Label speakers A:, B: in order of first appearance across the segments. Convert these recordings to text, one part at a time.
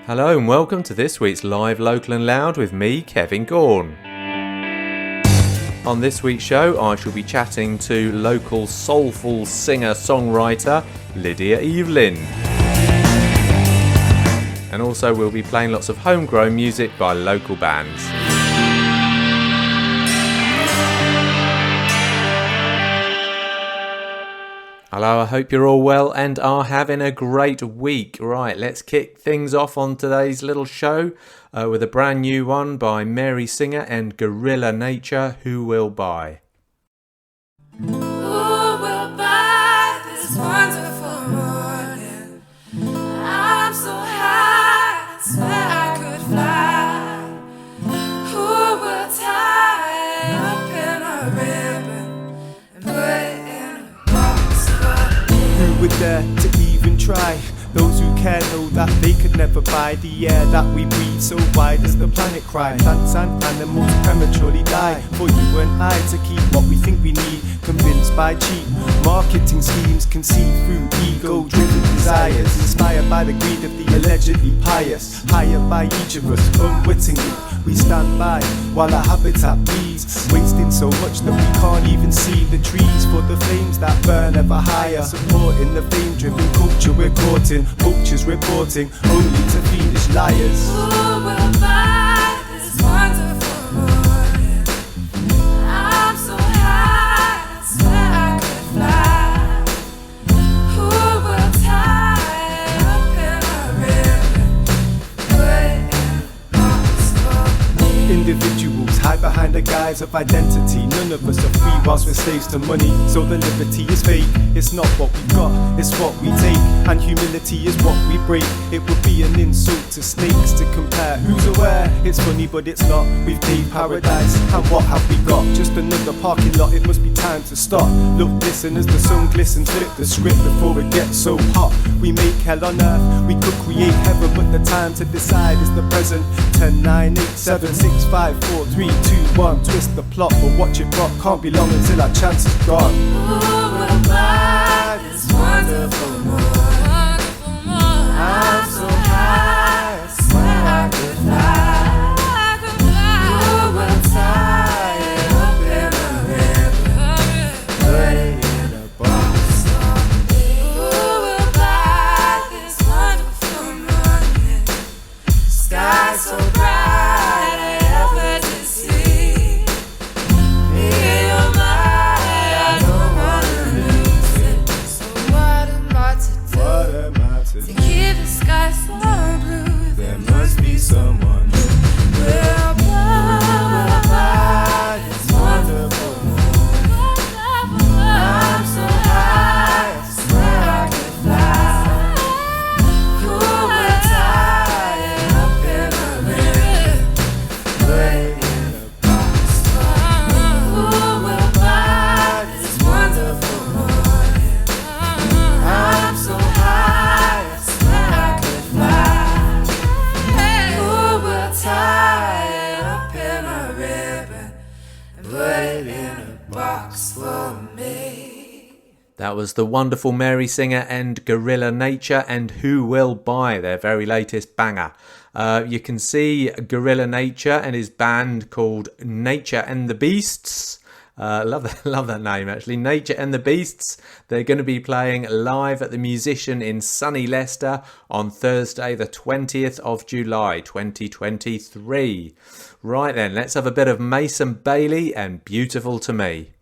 A: Hello and welcome to this week's Live Local and Loud with me, Kevin Gaughan. On this week's show, I shall be chatting to local soulful singer-songwriter Lydia Evelyn. And also we'll be playing lots of homegrown music by local bands. Hello, I hope you're all well and are having a great week. Right, let's kick things off on today's little show with a brand new one by Mary Singer and Gorilla Nature, Who Will Buy?
B: Who will buy this wonderful morning? I'm so high, I swear I could fly. Who will tie up in a ribbon and put it in a box for me?
C: Who would dare to even try? Those who care know that they could never buy the air that we breathe, so why does the planet cry? Plants and animals prematurely die for you and I to keep what we think we need, convinced by cheap marketing schemes, conceived through ego-driven desires, inspired by the greed of the allegedly pious, hired by each of us unwittingly. We stand by while our habitat bleeds, wasting so much that we can't even see the trees for the flames that burn ever higher, supporting the fame-driven culture we're caught in. Vultures reporting only to fiendish liars.
B: Who will buy this wonderful morning? I'm so high, I swear I could fly. Who will tie up in a ribbon, put it in a box for me?
C: Individuals hide behind the guise of identity. None of us are free whilst we're slaves to money. So the liberty is fake. It's not what we got, it's what we take. And humility is what we break. It would be an insult to snakes to compare. Who's aware? It's funny but it's not. We've paved paradise, and what have we got? Just another parking lot, it must be time to stop. Look, listen as the sun glistens. Flip the script before it gets so hot. We make hell on earth, we could create heaven, but the time to decide is the present. 10, 9, 8, 7, 6, 5, 4, 3, 2, 1. Twist the plot, but watch it rock. Can't be long until our chance is gone.
B: Who will buy this wonderful morning? I'm so high, I swear I could fly. Who will tie it up in a ribbon, put it in a box for me? Who will buy this wonderful morning? Sky so bright I ever did see. Me oh my, I don't wanna lose it. So what am I to do?
C: What am I to
B: To
C: do?
B: keep the sky so blue,
C: There must be someone who
B: will buy this wonderful morning. I'm so high, I swear I could fly. Who will tie it up in a ribbon, put it in a box for me? Who will buy this wonderful morning? I'm so high, I swear I could fly. Who will tie it up in a ribbon and put it in a box for me?
A: That was the wonderful Mary Singer and Gorilla Nature and Who Will Buy, their very latest banger. You can see Gorilla Nature and his band called Nature and the Beasts. Love that name actually. Nature and the Beasts. They're going to be playing live at the Musician in sunny Leicester on Thursday the 20th of July 2023. Right then, let's have a bit of Mason Bailey and Beautiful to Me.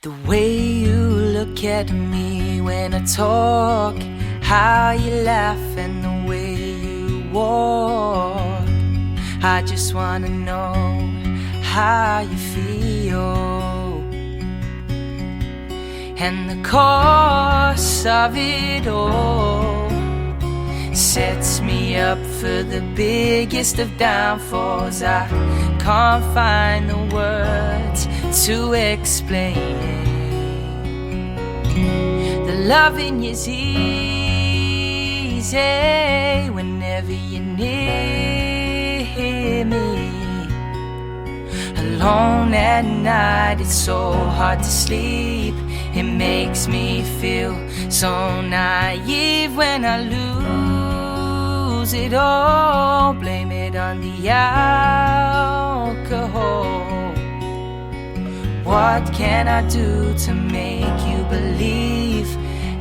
D: The way you look at me when I talk, how you laugh and the way you walk, I just wanna know how you feel. And the cause of it all sets me up for the biggest of downfalls. I can't find the words to explain it. The loving is easy whenever you're near me. Alone at night, it's so hard to sleep. It makes me feel so naive when I lose lose it all, blame it on the alcohol. What can I do to make you believe?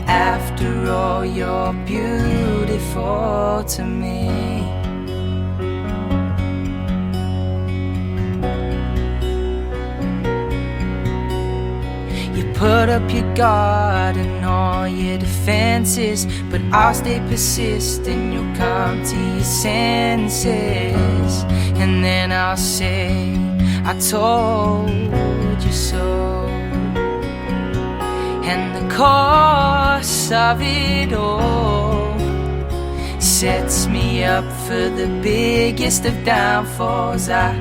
D: After all, you're beautiful to me. You put up your guard and all your defenses, but I'll stay persistent, you'll come to your senses. And then I'll say, I told you so. And the course of it all sets me up for the biggest of downfalls. I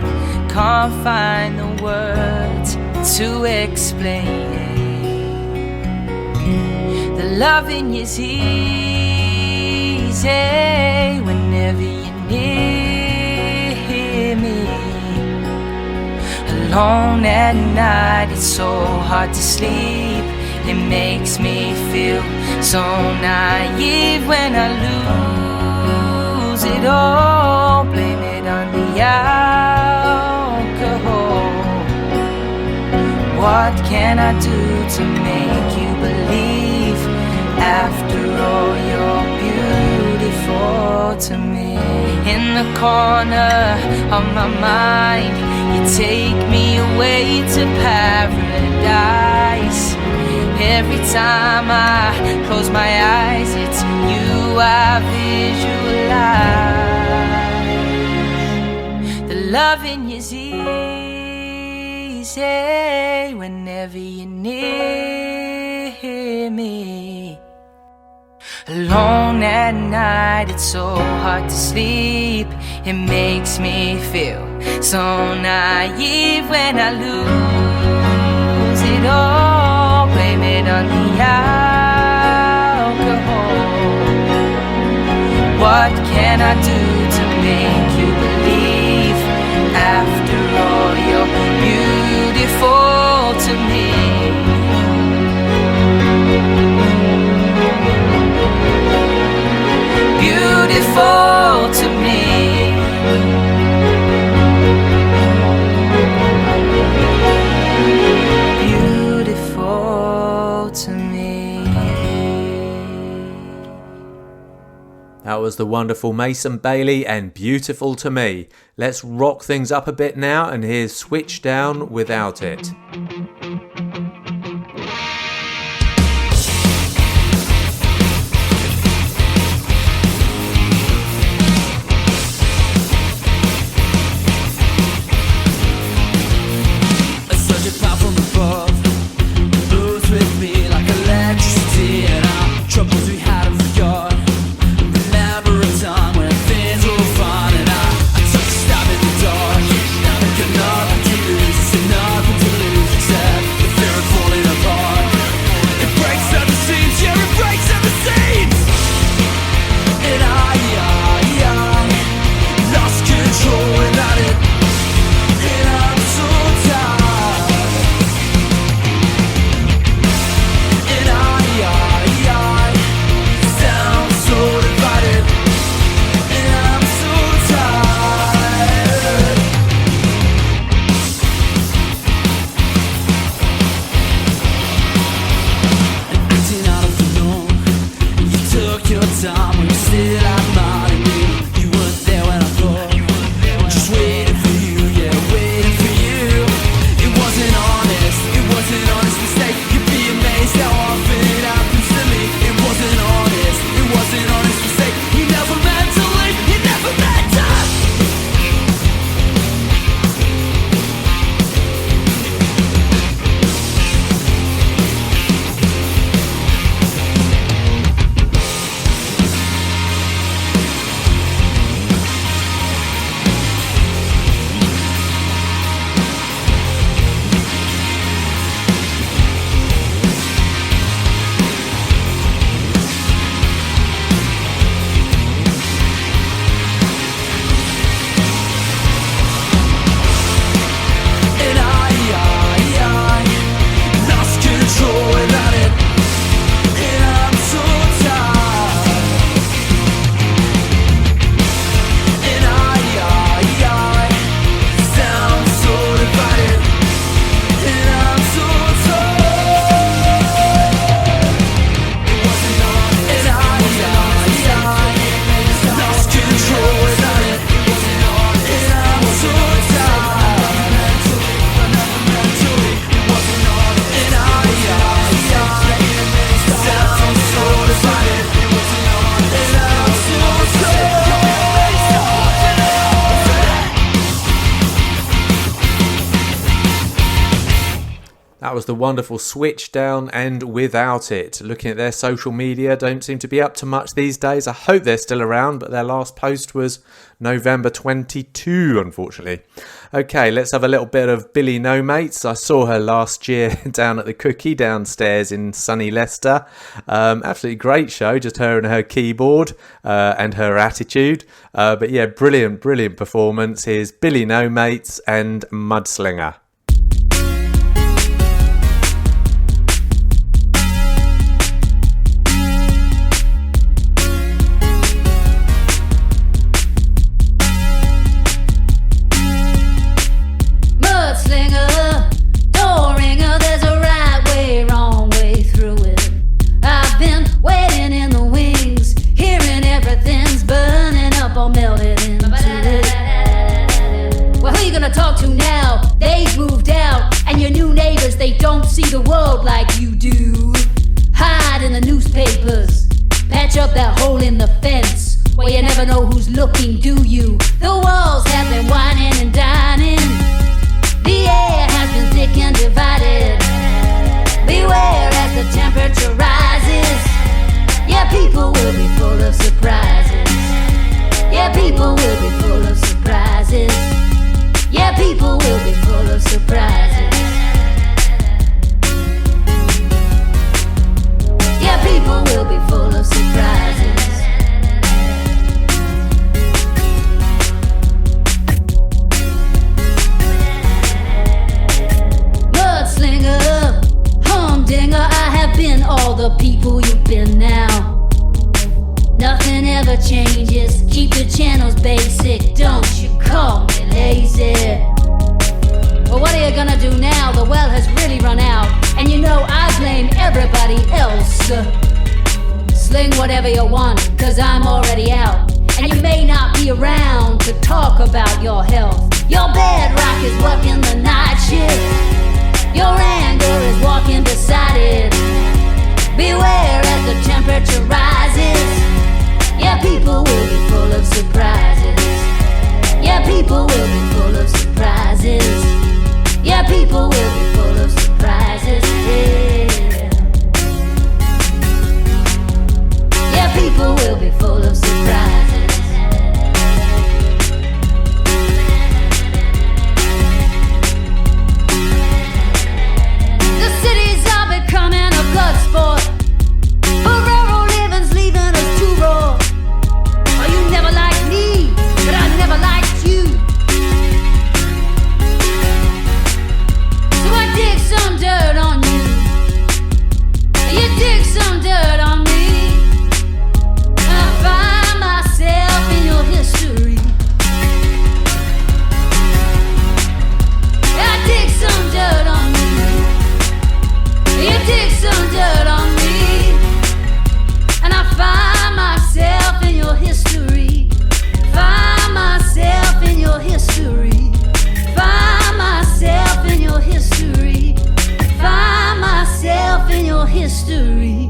D: can't find the words to explain it. The loving is easy whenever you're near me. Alone at night, it's so hard to sleep. It makes me feel so naive when I lose it all. Blame it on the alcohol. What can I do to make you believe? After all, you're beautiful to me. In the corner of my mind, you take me away to paradise. Every time I close my eyes, it's you I visualize. The loving is easy whenever you're near me. Alone at night, it's so hard to sleep. It makes me feel so naive when I lose it all. Blame it on the alcohol. What can I do to make you believe? After all, you're beautiful to me. Beautiful to me. Beautiful to me.
A: That was the wonderful Mason Bailey and Beautiful to Me. Let's rock things up a bit now, and here's Switch Down Without It.
B: Troubles we had and forgot. Remember a time when things were fun, and I took a stab in the dark. Got nothing to lose, said nothing to lose except the fear of falling apart. It breaks at the seams, yeah, it breaks at the seams. And I lost control without it, and I'm so tired. And I sound so divided, and I'm so tired. And acting out of the norm, you took your time when you still had mine and me. You weren't there when I thought, just waiting for you, yeah, waiting for you. It wasn't honest mistake. You'd be amazed how often it happens to me. It wasn't honest mistake. You never meant to leave, you never meant to.
A: was the wonderful Switch Down and Without It. Looking at their social media, don't seem to be up to much these days. I hope they're still around, but their last post was November 22, unfortunately. Okay, let's have a little bit of Billy No Mates. I saw her last year down at the Cookie downstairs in sunny Leicester. Absolutely great show, just her and her keyboard and her attitude. But yeah, brilliant performance. Here's Billy No Mates and Mudslinger.
E: Talk to now, they've moved out, and your new neighbors, they don't see the world like you do. Hide in the newspapers, patch up that hole in the fence, where you never know who's looking, do you? The walls have been whining and dining, the air has been thick and divided. Beware as the temperature rises, yeah, people will be full of surprises. Yeah, people will be full of surprises. Yeah, people will be full of surprises. Yeah, people will be full of surprises. Mudslinger, humdinger, I have been all the people you've been now. Nothing ever changes, keep the channels basic, don't you call me lazy. Well, what are you gonna do now? The well has really run out, and you know I blame everybody else. Sling whatever you want, cause I'm already out, and you may not be around to talk about your health. Your bedrock is working the night shift, your anger is walking beside it. Beware as the temperature rises. Yeah, people will be full of surprises. Yeah, people will be full of surprises. Yeah, people will be full of surprises. Yeah. Yeah, people will be full of surprises. The cities are becoming a blood sport. Rural living's leaving us too raw. Oh, you never liked me, but I never liked you. So I dig some dirt on you. You dig some dirt on me. I find myself in your history. I dig some dirt on you. You dig some dirt on me. And I find myself in your history. Find myself in your history. Find myself in your history. Find myself in your history.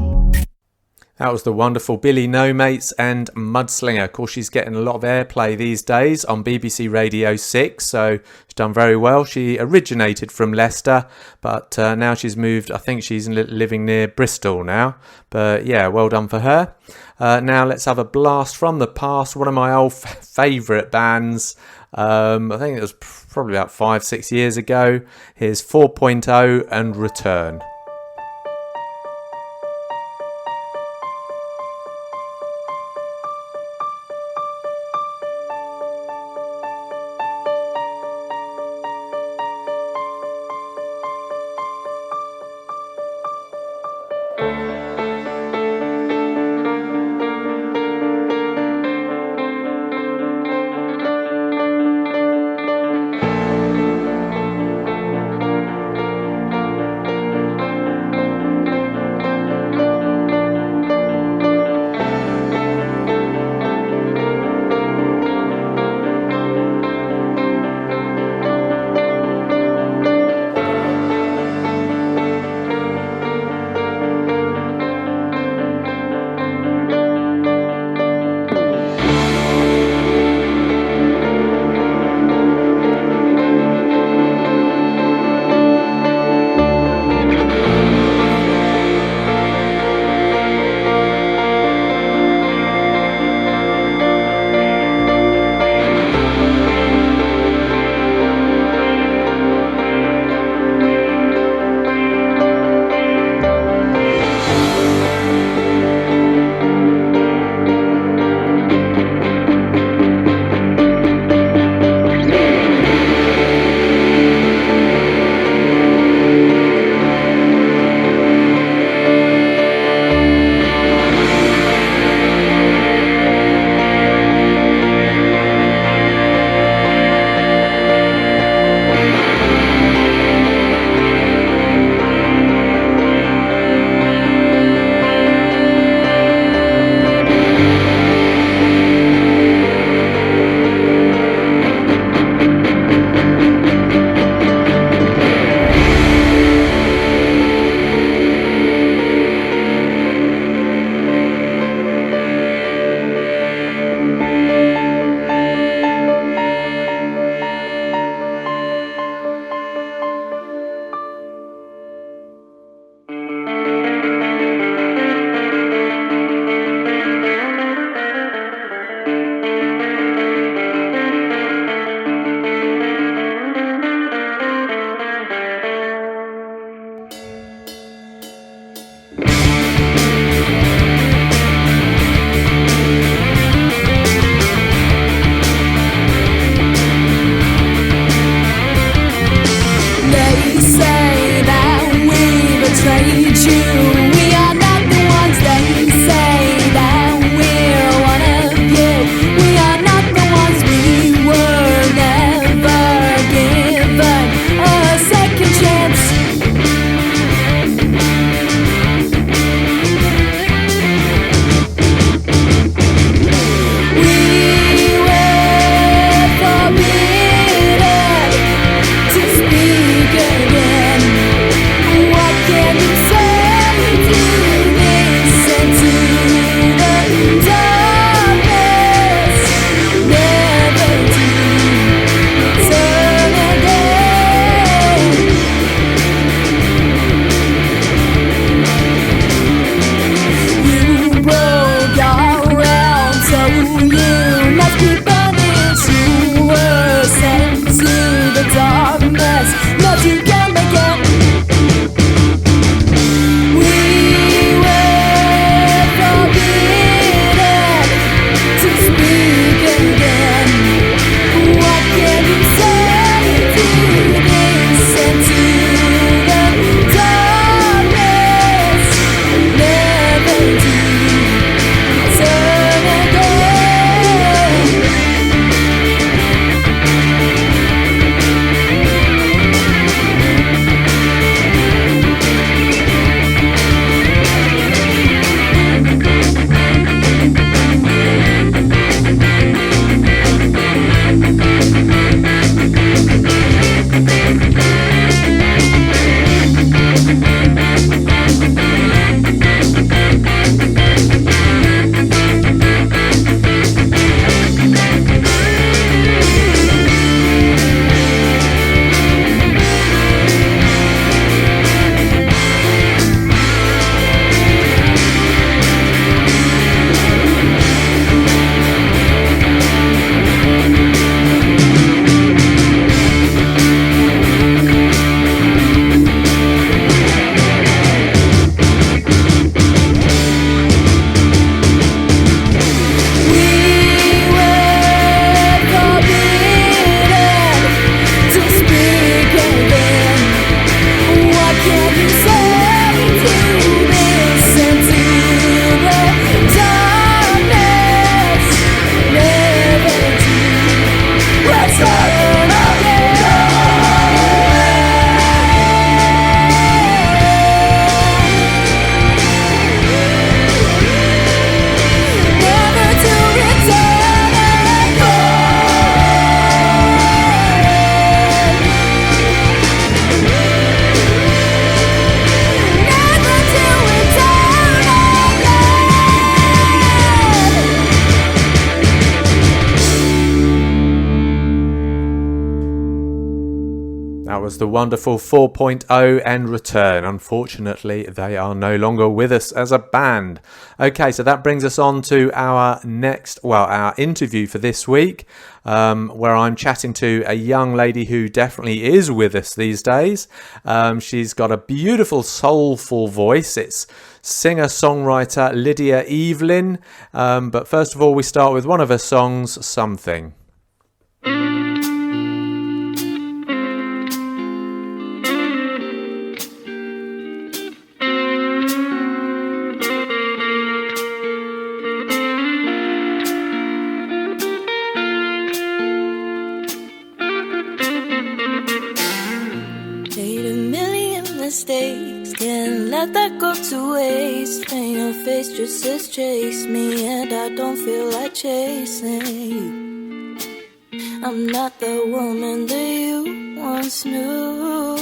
A: That was the wonderful Billy No Mates and Mudslinger. Of course, she's getting a lot of airplay these days on BBC Radio 6, so she's done very well. She originated from Leicester, but now she's moved, I think she's living near Bristol now. But yeah, well done for her. Now let's have a blast from the past. One of my old favourite bands. I think it was probably about 5-6 years ago. Here's 4.0 and Return. was the wonderful 4.0 and Return. Unfortunately, they are no longer with us as a band. Okay, so that brings us on to our our interview for this week, where I'm chatting to a young lady who definitely is with us these days. She's got a beautiful, soulful voice. It's singer-songwriter Lydia Evelyn. But first of all, we start with one of her songs, Something.
B: Mistakes, can't let that go to waste. When your face just says chase me, and I don't feel like chasing you. I'm not the woman that you once knew.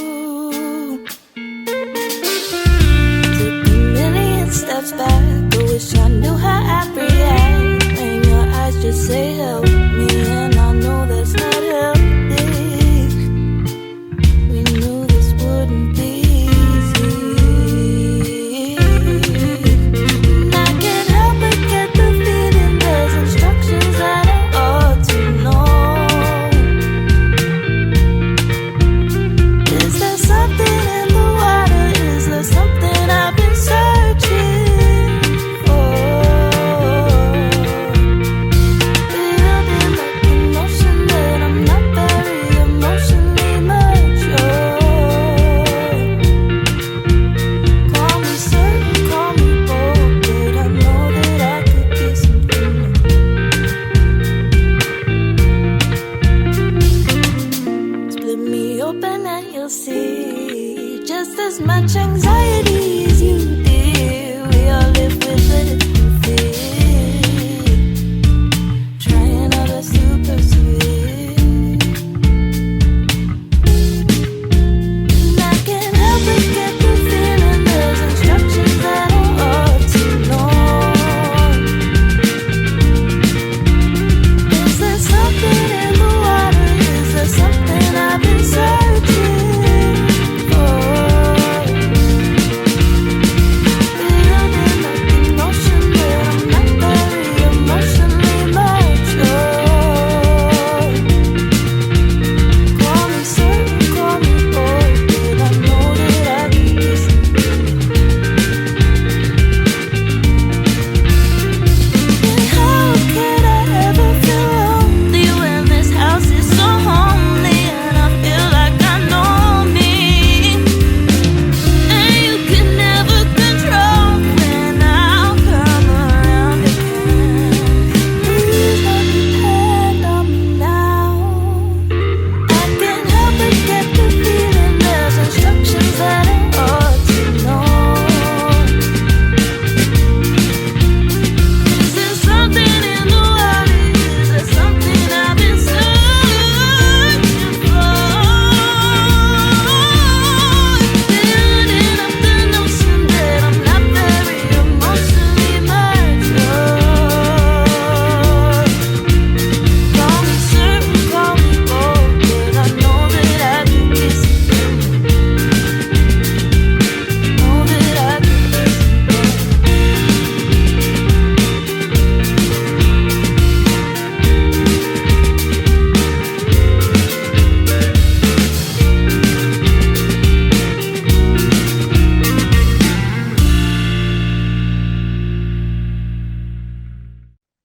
B: Took a million steps back, but wish I knew how I'd react when your eyes just say help me, and I know that's not healthy. We knew this wouldn't be.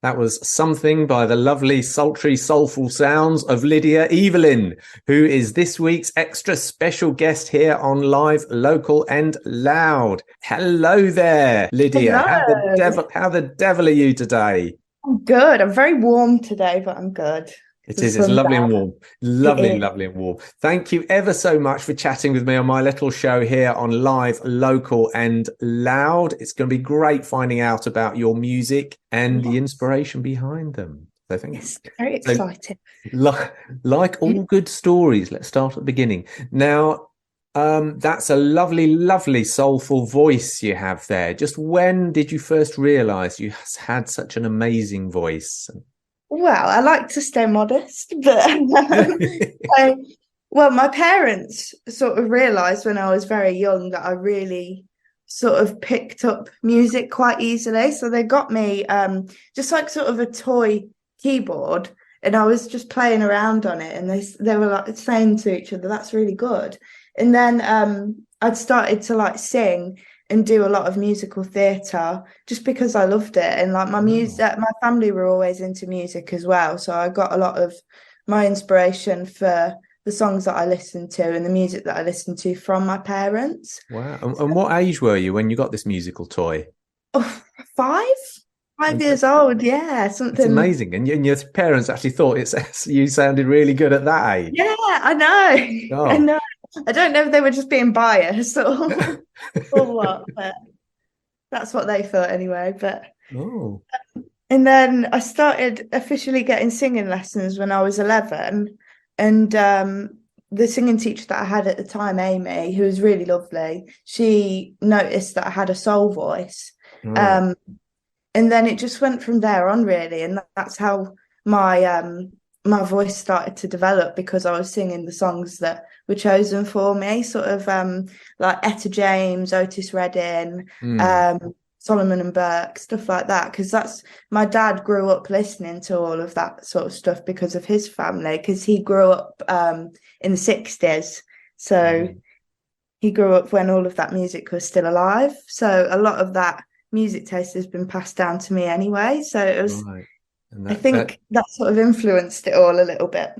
A: That was Something by the lovely, sultry, soulful sounds of Lydia Evelyn, who is this week's extra special guest here on Live, Local and Loud. Hello there, Lydia.
F: Hello.
A: How the devil are you today?
F: I'm good. I'm very warm today, but I'm good.
A: It
F: The
A: is. It's
F: sun's
A: lovely and
F: out.
A: warm. Lovely,
F: It is.
A: lovely and warm. Thank you ever so much for chatting with me on my little show here on Live, Local and Loud. It's going to be great finding out about your music and the inspiration behind them. So thank you.
F: Yes, very
A: So,
F: exciting.
A: like all good stories, let's start at the beginning. Now, that's a lovely, lovely soulful voice you have there. Just when did you first realise you had such an amazing voice?
F: Well, I like to stay modest, but I, Well, my parents sort of realized when I was very young that I really sort of picked up music quite easily. So they got me just like sort of a toy keyboard, and I was just playing around on it, and they were like saying to each other, "That's really good." And then I'd started to like sing and do a lot of musical theatre just because I loved it. And like my family were always into music as well. So I got a lot of my inspiration for the songs that I listened to and the music that I listened to from my parents.
A: Wow. And what age were you when you got this musical toy?
F: Oh, five? Five
A: And
F: years old, yeah,
A: it's
F: something.
A: amazing. And your parents actually thought you sounded really good at that age.
F: Yeah, I know. I
A: Oh.
F: know. I don't know if they were just being biased or what, but that's what they thought anyway. But
A: Oh.
F: and then I started officially getting singing lessons when I was 11. And the singing teacher that I had at the time, Amy, who was really lovely, she noticed that I had a soul voice.
A: Right.
F: Um, and then it just went from there on, really. And that's how my voice started to develop, because I was singing the songs that were chosen for me, sort of like Etta James, Otis Redding,
A: Mm.
F: um, Solomon and Burke, stuff like that. Because that's my dad grew up listening to all of that sort of stuff because of his family, because he grew up in the 60s. So
A: Mm.
F: he grew up when all of that music was still alive. So a lot of that music taste has been passed down to me anyway. So it was,
A: Right. And
F: I
A: that
F: think that sort of influenced it all a little bit.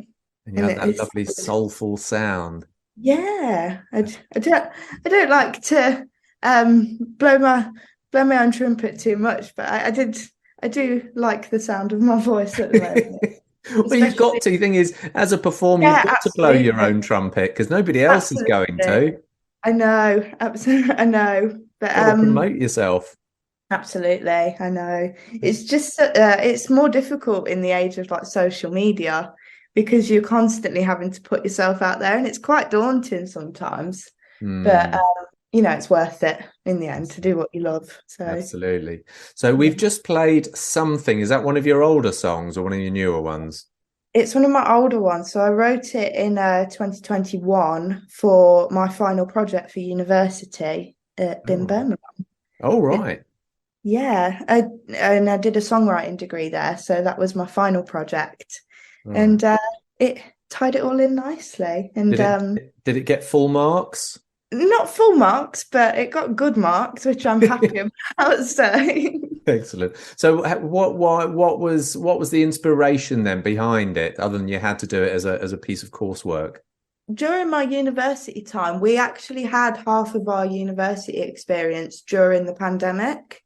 A: and you
F: And
A: had
F: it
A: that
F: is,
A: lovely soulful sound.
F: yeah, I don't like to blow my own trumpet too much, but I do like the sound of my voice at the moment,
A: Well, you've got
F: especially,
A: to. The thing is, as a performer, you've
F: yeah,
A: got to blow your
F: absolutely,
A: own trumpet because nobody else is going
F: absolutely.
A: to.
F: I know, absolutely, I know, but
A: Got to promote yourself.
F: absolutely, I know. It's just it's more difficult in the age of like social media, because you're constantly having to put yourself out there, and it's quite daunting sometimes. But
A: Hmm.
F: it's worth it in the end to do what you love. So
A: Absolutely. So
F: yeah,
A: we've just played Something. Is that one of your older songs or one of your newer ones?
F: it's one of my older ones. So I wrote it in 2021 for my final project for university in
A: Oh,
F: Birmingham.
A: oh,
F: It,
A: right.
F: yeah, and I did a songwriting degree there, so that was my final project,
A: Right.
F: and it tied it all in nicely. And
A: Did it get full marks?
F: not full marks, but it got good marks, which I'm happy about. So
A: Excellent. So what was the inspiration then behind it, other than you had to do it as a piece of coursework?
F: during my university time, we actually had half of our university experience during the pandemic.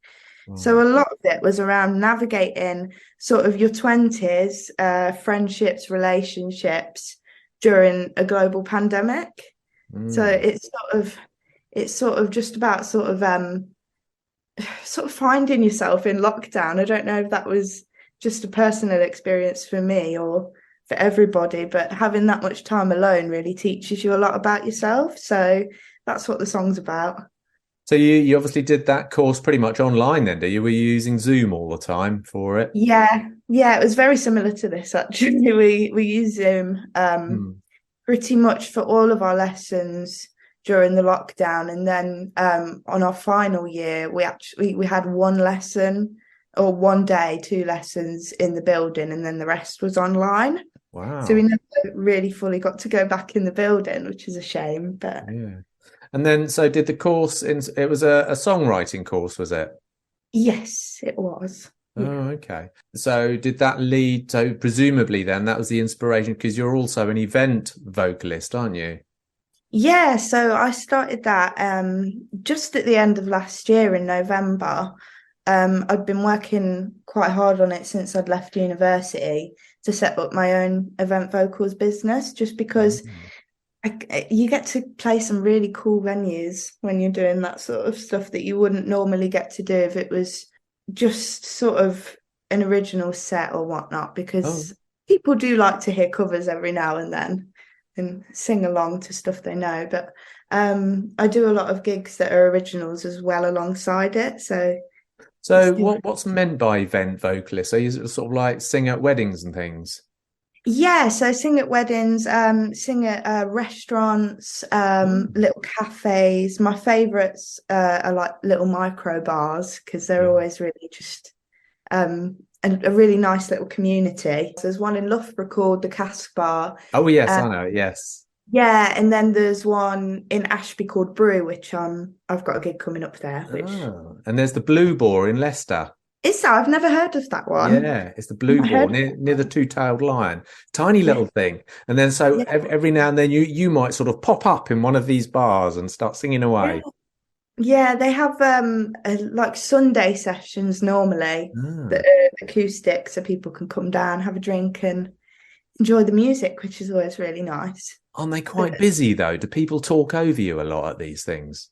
F: So
A: Right.
F: a lot of it was around navigating sort of your 20s, friendships, relationships during a global pandemic. So
A: Mm.
F: it's sort of just about sort of finding yourself in lockdown. I don't know if that was just a personal experience for me or for everybody, but having that much time alone really teaches you a lot about yourself. So that's what the song's about.
A: So you obviously did that course pretty much online then, did you? Were you using Zoom all the time for it?
F: Yeah, yeah, it was very similar to this actually. We use Zoom
A: Hmm.
F: pretty much for all of our lessons during the lockdown, and then on our final year we had one lesson, or one day, two lessons in the building, and then the rest was online. So we
A: Wow.
F: never really fully got to go back in the building, which is a shame. But
A: Yeah. And then, so did the course it was a songwriting course, was it?
F: yes, it was. Yeah.
A: Oh, okay. So did that lead, so presumably then that was the inspiration because you're also an event vocalist, aren't you?
F: Yeah, so I started that just at the end of last year in November. I'd been working quite hard on it since I'd left university to set up my own event vocals business, just because
A: Mm.
F: you get to play some really cool venues when you're doing that sort of stuff that you wouldn't normally get to do if it was just sort of an original set or whatnot,
A: Oh,
F: because people do like to hear covers every now and then and sing along to stuff they know. But I do a lot of gigs that are originals as well alongside it. So it's
A: so
F: different.
A: what's meant by event vocalist? So you sort of like sing at weddings and things?
F: Yeah, so sing at weddings, sing at restaurants, little cafes. My favorites are like little micro bars because they're
A: Yeah.
F: always really just a really nice little community. So there's one in Loughborough called the Cask Bar.
A: Oh yes,
F: Uh,
A: I know. Yes.
F: yeah, and then there's one in Ashby called Brew, which I've got a gig coming up there, which
A: Oh, and there's the Blue Boar in Leicester.
F: is I've never heard of that one.
A: Yeah, it's the Blue
F: I
A: Boar
F: heard of
A: near
F: that
A: the
F: one.
A: two-tailed lion. Tiny
F: Yeah,
A: little thing. And then so
F: yeah,
A: every now and then you might sort of pop up in one of these bars and start singing
F: yeah.
A: away.
F: Yeah, they have like Sunday sessions normally that
A: Ah.
F: are acoustic, so people can come down, have a drink, and enjoy the music, which is always really nice.
A: Aren't they
F: But
A: quite busy though? Do people talk over you a lot at these things?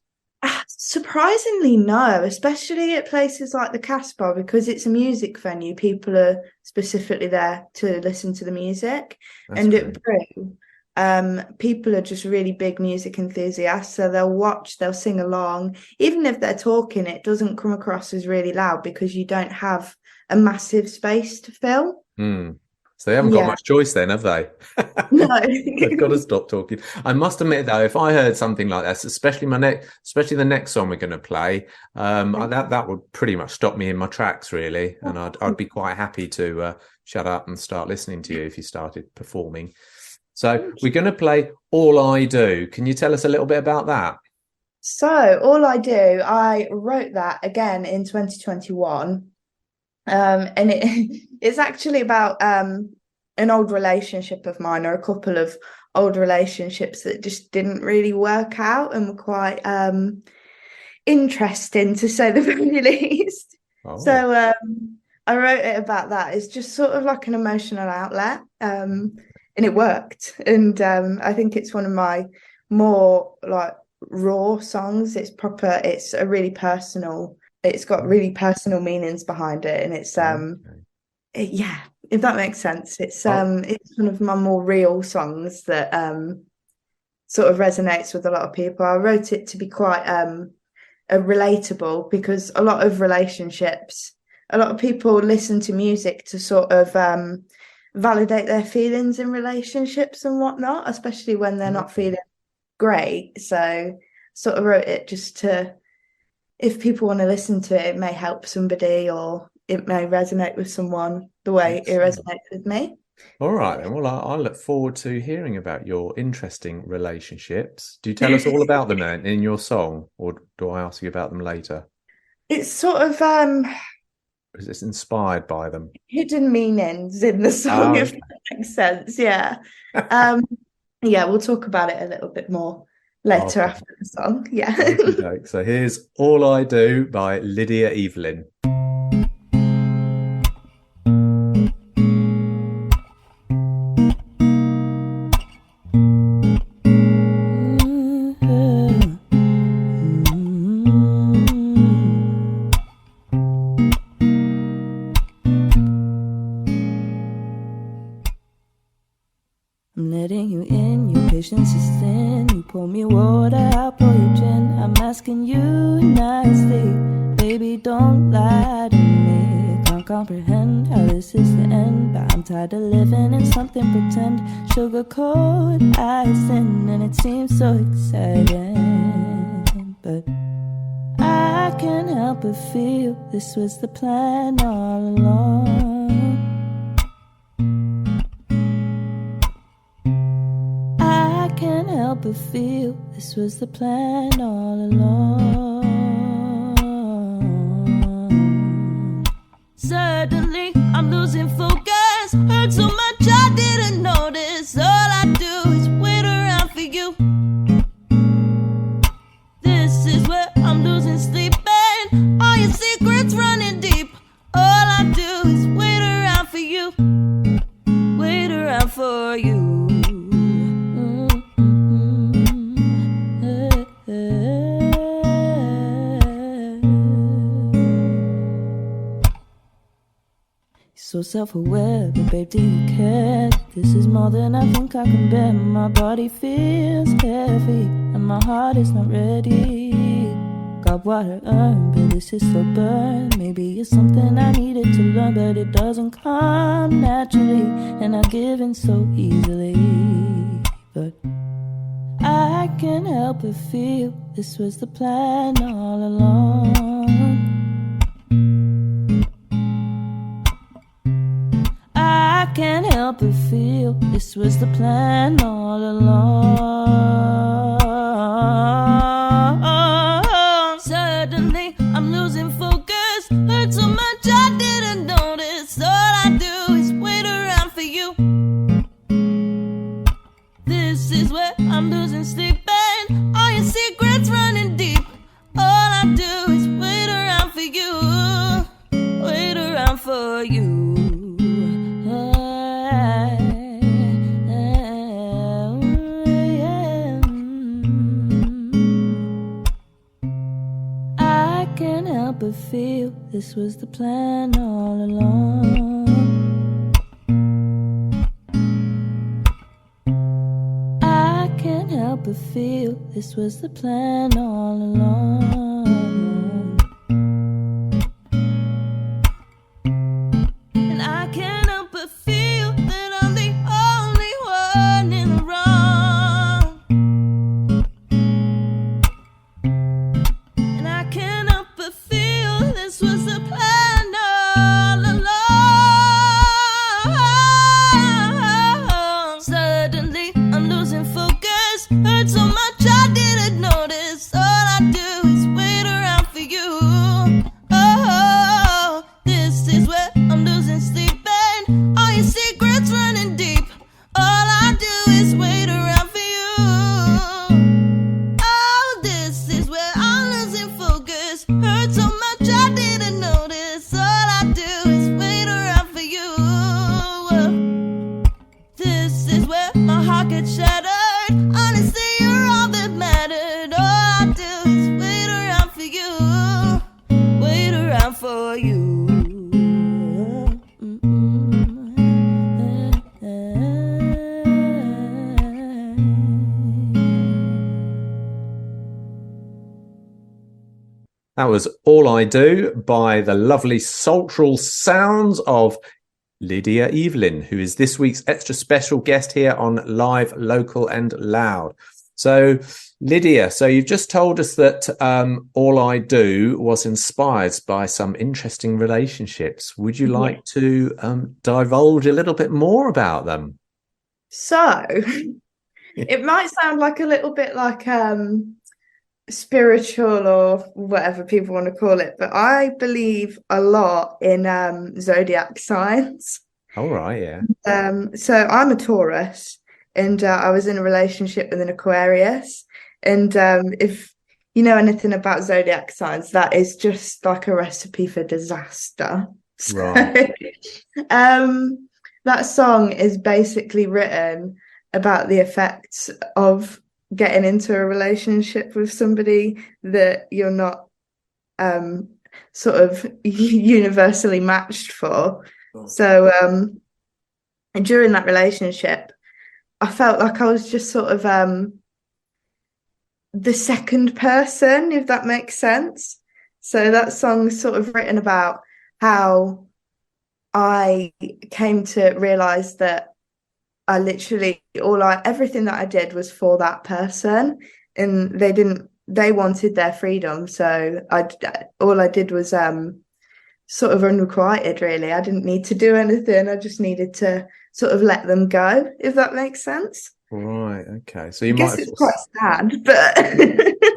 F: surprisingly, no, especially at places like the Casbah, because it's a music venue. People are specifically there to listen to the music,
A: That's
F: and at
A: great.
F: Brew, people are just really big music enthusiasts, so they'll watch, they'll sing along. Even if they're talking, it doesn't come across as really loud because you don't have a massive space to fill.
A: Hmm. So they haven't got
F: Yeah,
A: much choice then, have they?
F: no.
A: They've got to stop talking. I must admit though, if I heard something like that, especially the next song we're going to play, that would pretty much stop me in my tracks, really, and I'd be quite happy to shut up and start listening to you if you started performing. So we're going to play All I Do. Can you tell us a little bit about that?
F: So all I do, I wrote that again in 2021. And it's actually about an old relationship of mine, or a couple of old relationships that just didn't really work out and were quite interesting to say the very least.
A: Oh,
F: So I wrote it about that. It's just sort of like an emotional outlet, and it worked. And I think it's one of my more like raw songs. It's proper. It's a really personal. It's got really personal meanings behind it, and
A: okay.
F: yeah, if that makes sense.
A: Oh,
F: It's one of my more real songs that sort of resonates with a lot of people. I wrote it to be quite relatable because a lot of relationships, a lot of people listen to music to sort of validate their feelings in relationships and whatnot, especially when they're not
A: okay.
F: feeling great. So sort of wrote it just to, if people want to listen to it, it may help somebody or it may resonate with someone the way it
A: Excellent.
F: resonates with me.
A: All right, then. Well, I look forward to hearing about your interesting relationships. Do you tell us all about them in your song, or do I ask you about them later?
F: It's sort of
A: Is it inspired by them?
F: hidden meanings in the song,
A: Oh,
F: if that makes sense. Yeah. Um, yeah, we'll talk about it a little bit more later
A: okay.
F: after the song. Yeah.
A: Okie doke. So here's All I Do by Lydia Evelyn.
B: I'm letting you in, your patience is thin. You pour me water, I'll pour you gin. I'm asking you nicely, baby, don't lie to me. Can't comprehend how this is the end, but I'm tired of living in something pretend. Sugarcoat icing, and it seems so exciting, but I can't help but feel this was the plan all along. I can't help but feel this was the plan all along. Suddenly I'm losing focus, hurt so much I didn't notice. All I do is wait around for you. This is where I'm losing sleep, and all your secrets running deep. All I do is wait around for you, wait around for you. So self-aware, but babe, do you care? This is more than I think I can bear. My body feels heavy, and my heart is not ready. got what I earned, but this is so burned. Maybe it's something I needed to learn, but it doesn't come naturally, and I give in so easily. But I can't help but feel this was the plan all along. I can't help but feel this was the plan all along. Suddenly I'm losing focus, hurt so much I didn't notice. All I do is wait around for you. This is where I'm losing sleep and all your secrets running deep. All I do is wait around for you, wait around for you. I can't help but feel this was the plan all along. I can't help but feel this was the plan all along. And I can't help but feel that I'm the only one in the wrong. And I can't help but feel this was the plan all along. Suddenly I'm losing focus, hurt so much I didn't notice. All I do is wait around for you. Oh, this is where I'm losing sleep and all your secrets running deep. All I do is wait around for you. Oh, this is where I'm losing focus, hurt so much I didn't notice. All I do is wait around for you. This is where my heart gets shattered. Honestly, you're all that mattered. All I do is wait around for you, wait around for you.
A: That was All I Do by the lovely sultral sounds of Lydia Evelyn, who is this week's extra special guest here on Live, Local and Loud. So, Lydia, so you've just told us that All I Do was inspired by some interesting relationships. Would you like to divulge a little bit more about them?
F: So, it might sound like a little bit like spiritual or whatever people want to call it, but I believe a lot in zodiac signs.
A: All right, yeah.
F: So I'm a Taurus, and I was in a relationship with an Aquarius, and if you know anything about zodiac signs, that is just like a recipe for disaster.
A: Right.
F: That song is basically written about the effects of getting into a relationship with somebody that you're not sort of universally matched for. So during that relationship, I felt like I was just sort of the second person, if that makes sense. So that song's sort of written about how I came to realize that I literally everything that I did was for that person, and they wanted their freedom. So all I did was sort of unrequited, really. I didn't need to do anything. I just needed to sort of let them go, if that makes sense.
A: Right. Okay. So
F: I
A: you might
F: guess
A: have
F: it's
A: sort
F: quite sad, but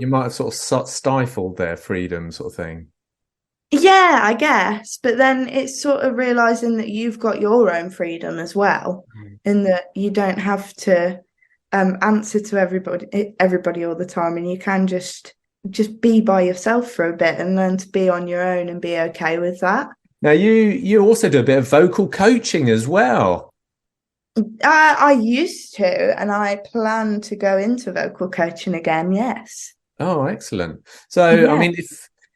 A: you might have sort of stifled their freedom, sort of thing.
F: yeah, I guess. But then it's sort of realizing that you've got your own freedom as well, and that you don't have to answer to everybody all the time, and you can just be by yourself for a bit and learn to be on your own and be okay with that.
A: Now you also do a bit of vocal coaching as well.
F: I used to, and I plan to go into vocal coaching again. Yes.
A: Oh, excellent. So,
F: Yeah.
A: I mean,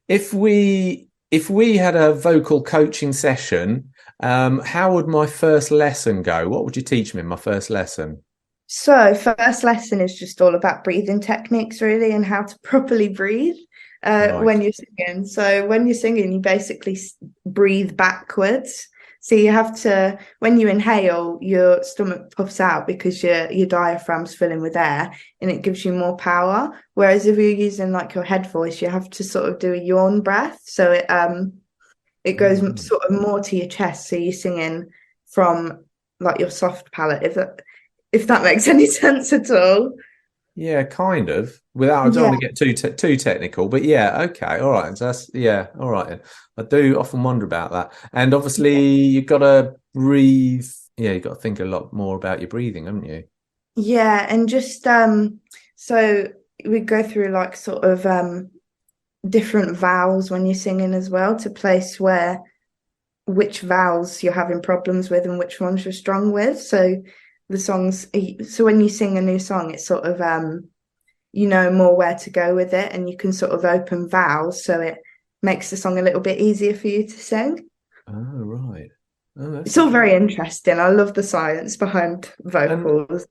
A: if we had a vocal coaching session, how would my first lesson go? What would you teach me in my first lesson?
F: So first lesson is just all about breathing techniques, really, and how to properly breathe.
A: Right.
F: when you're singing. So when you're singing, you basically breathe backwards. So you have to, when you inhale, your stomach puffs out because your diaphragm's filling with air, and it gives you more power. Whereas if you're using like your head voice, you have to sort of do a yawn breath. So it goes
A: Mm.
F: sort of more to your chest. So you're singing from like your soft palate, if that makes any sense at all.
A: Yeah, kind of. Without, I don't
F: Yeah.
A: want to get too technical, but yeah, okay, all right. So that's yeah, all right. Then. I do often wonder about that, and obviously you've got to breathe. Yeah, you've got to think a lot more about your breathing, haven't you?
F: Yeah, and just so we go through like sort of different vowels when you're singing as well to place where which vowels you're having problems with and which ones you're strong with. So the songs, so when you sing a new song, it's sort of you know more where to go with it, and you can sort of open vowels, so it makes the song a little bit easier for you to sing.
A: Oh, right. Oh, that's
F: It's all
A: interesting.
F: very interesting. I love the science behind
A: And
F: vocals.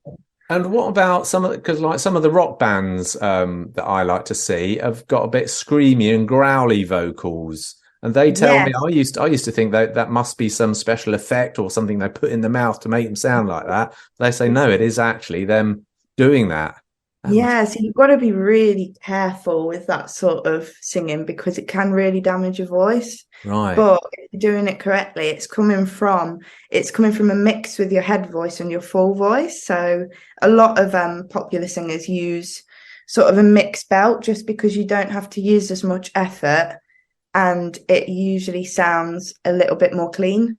A: and what about some of because like some of the rock bands that I like to see have got a bit screamy and growly vocals. And they tell me
F: Yes,
A: I used to think that that must be some special effect or something they put in the mouth to make them sound like that. They say no, it is actually them doing that. That must
F: yeah, so you've got to be really careful with that sort of singing because it can really damage your voice.
A: right.
F: But if you're doing it correctly, it's coming from a mix with your head voice and your full voice. So a lot of popular singers use sort of a mixed belt just because you don't have to use as much effort, and it usually sounds a little bit more clean.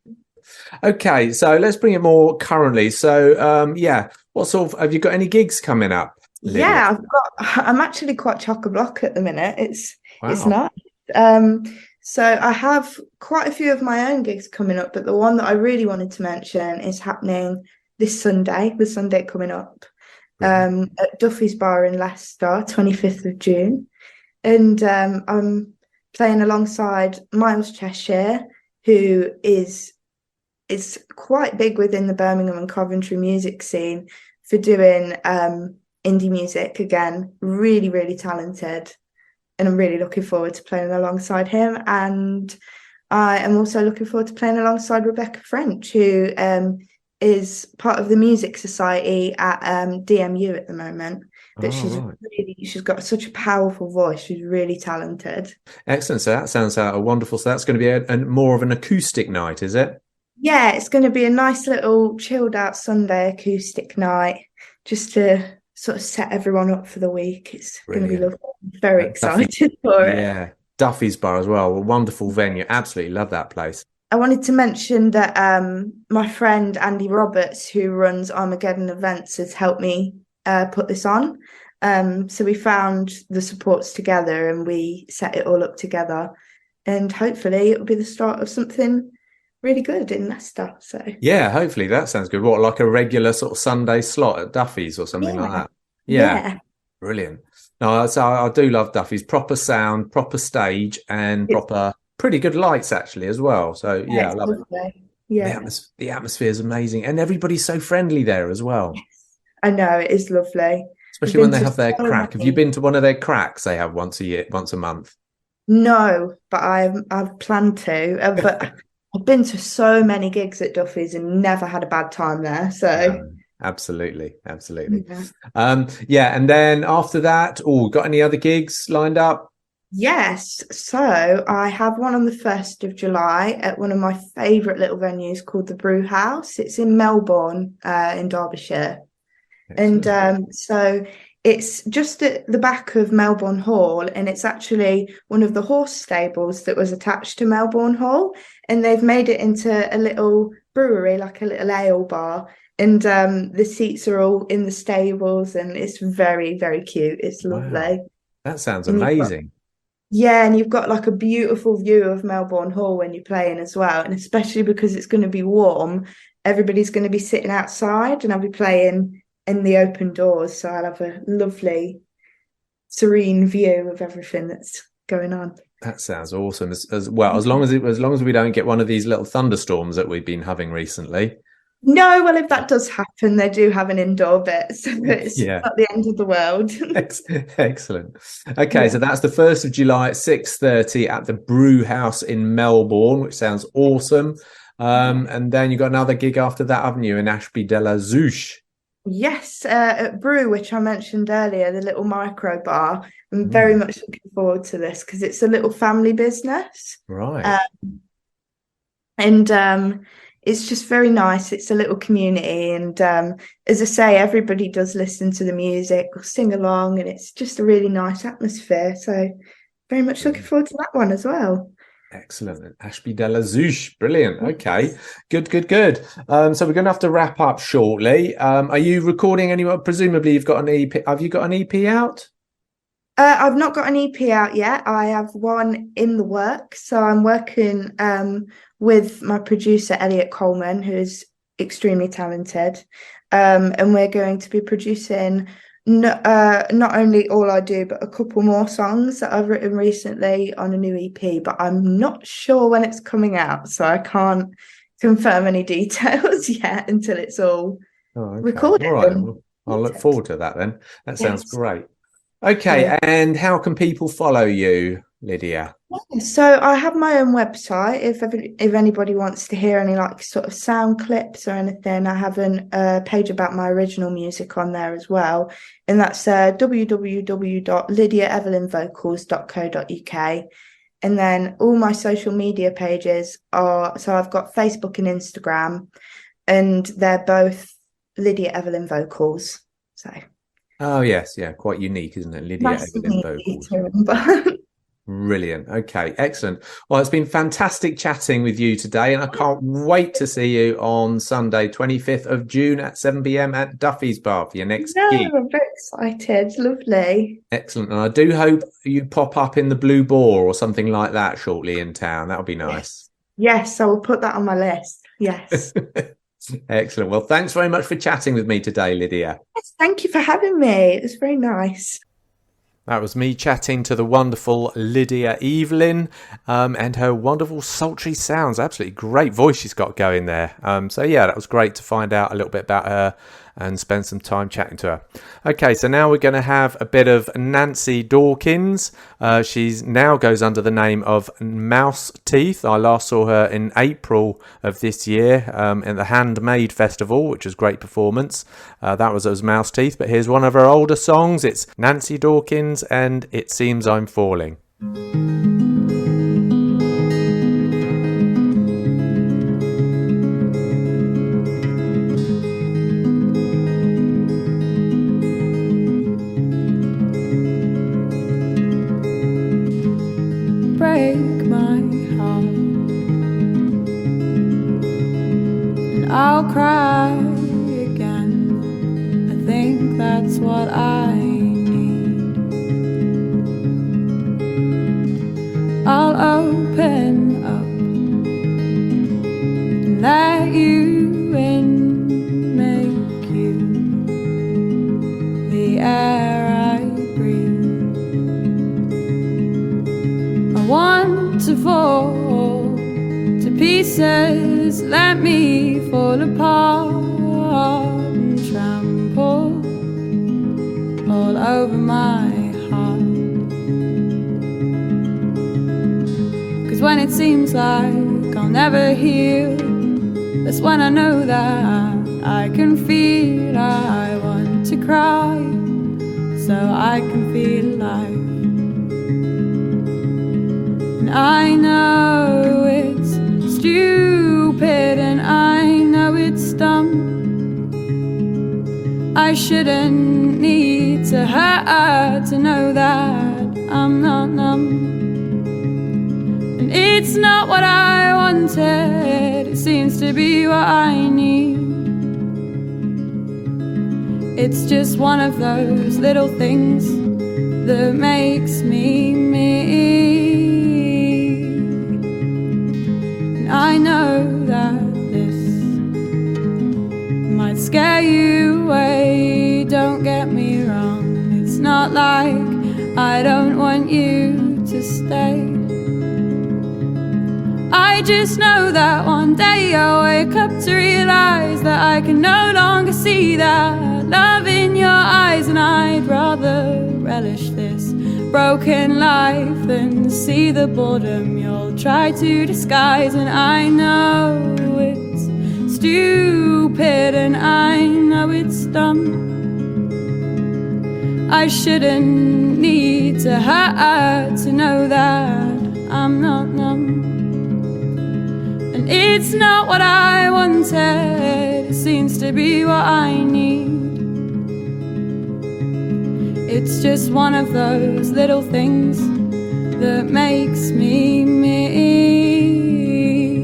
A: Okay, so let's bring it more currently. So yeah, what sort of have you got any gigs coming up, Lydia?
F: Yeah, I'm actually quite chock-a-block at the minute. It's
A: Wow.
F: nice. Um, so I have quite a few of my own gigs coming up, but the one that I really wanted to mention is happening this Sunday, the Sunday coming up,
A: Brilliant.
F: at Duffy's Bar in Leicester, 25th of June. And I'm playing alongside Miles Cheshire, who is quite big within the Birmingham and Coventry music scene for doing indie music again. Really, really talented. And I'm really looking forward to playing alongside him. And I am also looking forward to playing alongside Rebecca French, who is part of the Music Society at DMU at the moment. But
A: Oh, right.
F: she's got such a powerful voice. She's really talented.
A: Excellent. So that sounds wonderful. So that's going to be a more of an acoustic night, is it?
F: Yeah, it's going to be a nice little chilled out Sunday acoustic night just to sort of set everyone up for the week. It's going to be
A: Brilliant.
F: lovely. I'm very
A: Duffy,
F: excited for it.
A: yeah. Duffy's Bar as well. A wonderful venue. Absolutely love that place.
F: I wanted to mention that my friend Andy Roberts, who runs Armageddon Events, has helped me put this on. So we found the supports together and we set it all up together. And hopefully it'll be the start of something really good in Leicester. So
A: Yeah, hopefully that sounds good. What, like a regular sort of Sunday slot at Duffy's or something like
F: yeah,
A: that? Yeah,
F: yeah,
A: brilliant. No, so I do love Duffy's. Proper sound, proper stage, and
F: it's,
A: proper pretty good lights actually as well. So
F: yeah,
A: yeah, I
F: it's
A: love it.
F: lovely. Yeah,
A: The atmosphere is amazing, and everybody's so friendly there as well.
F: I know it is lovely. I've
A: Especially when
F: been
A: they
F: to
A: have their
F: so
A: crack. Have you
F: many.
A: been to one of their cracks they have once a year, once a month?
F: No, but I've planned to. But I've been to so many gigs at Duffy's and never had a bad time there. So
A: No, absolutely, absolutely.
F: yeah.
A: Yeah, and then after that, oh, got any other gigs lined up?
F: Yes, so I have one on the 1st of July at one of my favourite little venues called the Brew House. It's in Melbourne, in Derbyshire. And
A: Excellent.
F: so it's just at the back of Melbourne Hall, and it's actually one of the horse stables that was attached to Melbourne Hall. And they've made it into a little brewery, like a little ale bar. And the seats are all in the stables, and it's very, very cute. It's
A: Wow,
F: lovely.
A: that sounds
F: And you've got
A: amazing.
F: yeah, and you've got like a beautiful view of Melbourne Hall when you're playing as well. And especially because it's going to be warm, everybody's going to be sitting outside and I'll be playing in the open doors. So I'll have a lovely, serene view of everything that's going on.
A: That sounds awesome. As well, as long as we don't get one of these little thunderstorms that we've been having recently.
F: No, well, if that does happen, they do have an indoor bit, so it's
A: Yeah.
F: not the end of the world.
A: Excellent. Okay,
F: Yeah.
A: so that's the 1st of July at 6:30 at the Brew House in Melbourne, which sounds awesome. And then you got another gig after that, haven't you, in Ashby de la Zouch?
F: Yes, at Brew, which I mentioned earlier, the little micro bar. I'm very
A: Mm,
F: much looking forward to this because it's a little family business.
A: right.
F: Uh, and it's just very nice. It's a little community, and as I say, everybody does listen to the music or sing along, and it's just a really nice atmosphere. So very much looking forward to that one as well.
A: Excellent. Ashby de la Zouch. Brilliant. Okay. Good, good, good. So we're going to have to wrap up shortly. Are you recording anyone? Presumably you've got an EP. Have you got an EP out?
F: I've not got an EP out yet. I have one in the works. So I'm working with my producer, Elliot Coleman, who is extremely talented. And we're going to be producing not only All I Do, but a couple more songs that I've written recently on a new EP. But I'm not sure when it's coming out. So I can't confirm any details yet until it's all
A: Okay.
F: recorded.
A: All right. Well, I'll look forward to that then. That sounds
F: Yes.
A: great. Okay. And how can people follow you, Lydia?
F: So I have my own website. If anybody wants to hear any like sort of sound clips or anything, I have a page about my original music on there as well, and that's www.lydiaevelynvocals.co.uk. And then all my social media pages are, so I've got Facebook and Instagram, and they're both Lydia Evelyn Vocals. So
A: Oh, yes. Yeah. Quite unique, isn't it? Lydia
F: nice and
A: Evelyn
F: easy
A: Vocals.
F: to remember.
A: Brilliant. Okay, excellent. Well, it's been fantastic chatting with you today, and I can't wait to see you on Sunday, 25th of June at 7 p.m. at Duffy's Bar for your next gig.
F: I'm very excited. Lovely.
A: Excellent. And I do hope you pop up in the Blue Boar or something like that shortly in town. That would be nice.
F: Yes, I will put that on my list. Yes.
A: Excellent. Well, thanks very much for chatting with me today, Lydia.
F: Yes, thank you for having me. It was very nice.
A: That was me chatting to the wonderful Lydia Evelyn and her wonderful sultry sounds. Absolutely great voice she's got going there. So yeah, that was great to find out a little bit about her and spend some time chatting to her. Okay, so now we're going to have a bit of Nancy Dawkins. She's now goes under the name of Mouse Teeth. I last saw her in April of this year at the Handmade Festival, which was a great performance. That was as Mouse Teeth, but here's one of her older songs. It's Nancy Dawkins and It Seems I'm Falling.
B: Break my heart, and I'll cry again. I think that's what I need. I'll open up and let you in, make you the air I breathe. I want to fall to pieces, let me fall apart and trample all over my heart. 'Cause when it seems like I'll never heal, that's when I know that I can feel I want to cry, so I can feel alive. I know it's stupid and I know it's dumb. I shouldn't need to hurt to know that I'm not numb. And it's not what I wanted, it seems to be what I need. It's just one of those little things that makes me me. I know that this might scare you away, don't get me wrong. It's not like I don't want you to stay. I
G: I just know that one day I'll wake up to realize that I can no longer see that love in your eyes, and I'd rather relish this broken life than see the boredom you'll try to disguise. And I know it's stupid and I know it's dumb. I shouldn't need to hurt to know that I'm not numb. And it's not what I wanted, it seems to be what I need. It's just one of those little things that makes me me.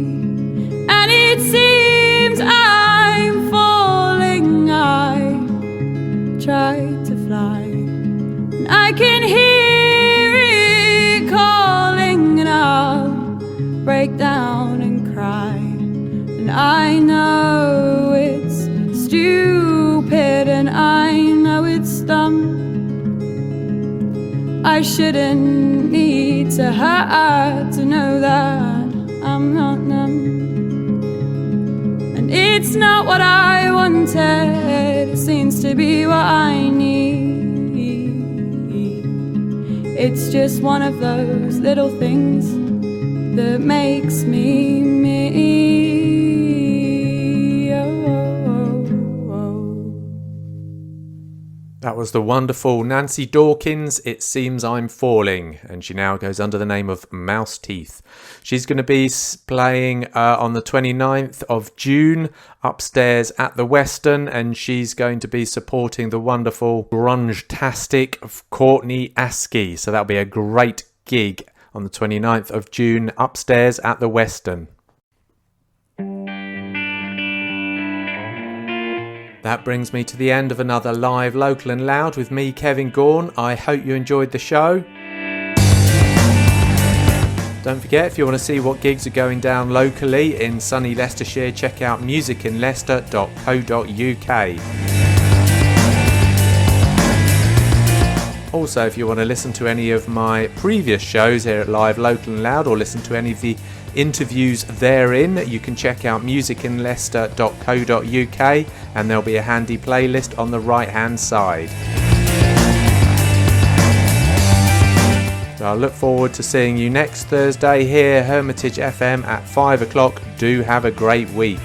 G: And it seems I'm falling, I tried to fly, and I can hear it calling, and I'll break down and cry. And I know it's stupid and I know it's dumb. I shouldn't need to hurt to know that I'm not numb. And it's not what I wanted, it seems to be what I need. It's just one of those little things that makes me me.
A: That was the wonderful Nancy Dawkins, It Seems I'm Falling, and she now goes under the name of Mouse Teeth. She's going to be playing on the 29th of June upstairs at the Western, and she's going to be supporting the wonderful grunge-tastic of Courtney Askey. So that'll be a great gig on the 29th of June upstairs at the Western. That brings me to the end of another Live Local and Loud with me, Kevin Gaughan. I hope you enjoyed the show. Don't forget, if you want to see what gigs are going down locally in sunny Leicestershire, check out musicinleicester.co.uk. Also, if you want to listen to any of my previous shows here at Live Local and Loud, or listen to any of the interviews therein, you can check out musicinleicester.co.uk, and there'll be a handy playlist on the right hand side. So I look forward to seeing you next Thursday here, Hermitage FM at 5 o'clock. Do have a great week.